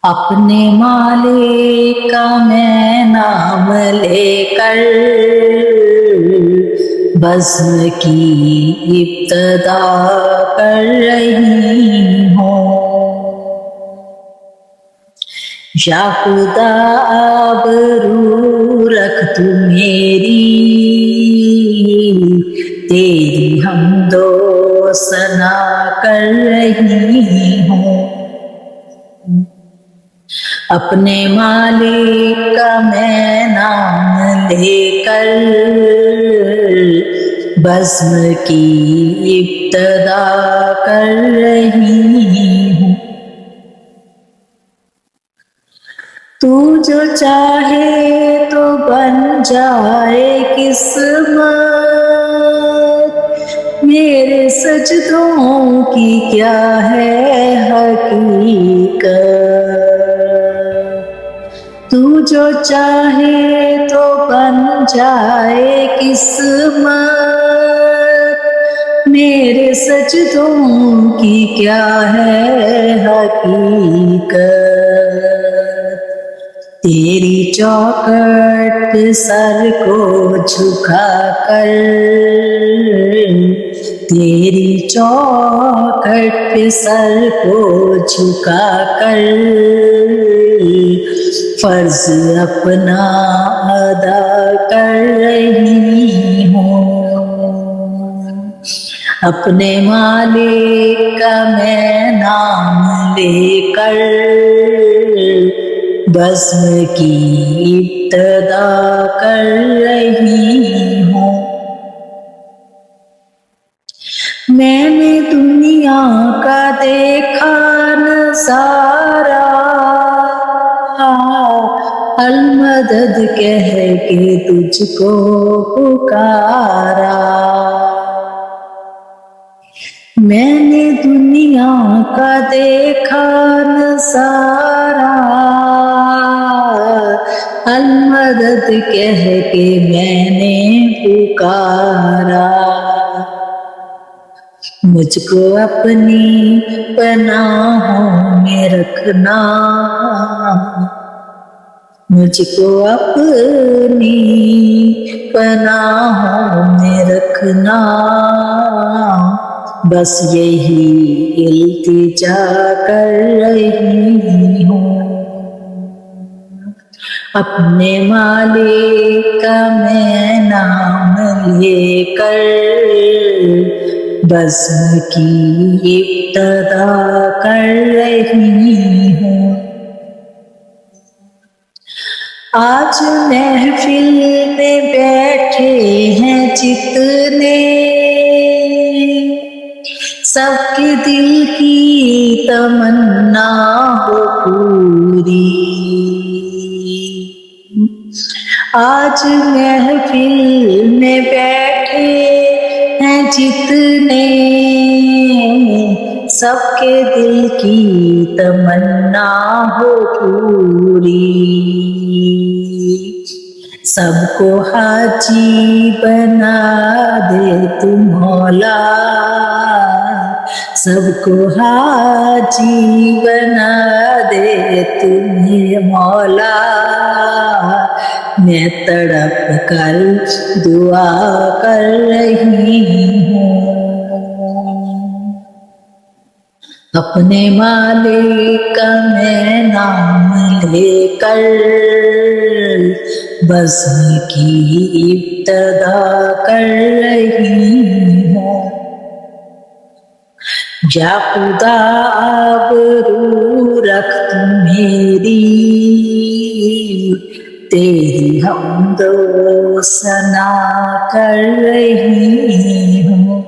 اپنے مالک کا میں نام لے کر بزم کی ابتدا کر رہی ہوں۔ یا خدا آبرو رکھ تو میری، تیری حمد و ثنا کر رہی ہوں۔ اپنے مالک کا میں نام لے کر بزم کی ابتدا کر رہی ہوں۔ تو جو چاہے تو بن جائے قسمت، میرے سجدوں کی کیا ہے حقیقت۔ تو جو چاہے تو بن جائے قسمت، میرے سجدوں کی کیا ہے حقیقت۔ تیری چوکھٹ پہ سر کو جھکا کر، تیری چوکھٹ پہ سر کو جھکا کر فرض اپنا ادا کر رہی ہوں۔ اپنے مالک کا میں نام لے کر بزم کی ابتدا کر رہی ہوں۔ میں نے دنیا کا دیکھا نظارہ، المدد کہہ کے تجھ کو پکارا۔ میں نے دنیا کا دیکھا نظارہ، المدد کہہ کے میں نے پکارا۔ مجھ کو اپنی پناہوں میں رکھنا، مجھ کو اپنی پناہوں میں رکھنا، بس یہی التجا کر رہی ہوں۔ اپنے مالک کا میں نام لے کر بزم کی ابتدا کر رہی ہوں۔ آج محفل میں بیٹھے ہیں جتنے، سب کے دل کی تمنا ہو پوری۔ آج محفل میں بیٹھے ہیں جتنے، سب کے دل کی تمنا ہو پوری۔ سب کو حاجی بنا دے تو مولا، سب کو حاجی بنا دے تمہیں مولا۔ میں تڑپ کر دعا کر رہی ہوں۔ اپنے مالک کا میں نام لے کر بزم کی ابتدا کر رہی ہوں۔ یا خدا آبرو رکھ تو میری، تیری حمد و ثنا کر رہی ہوں۔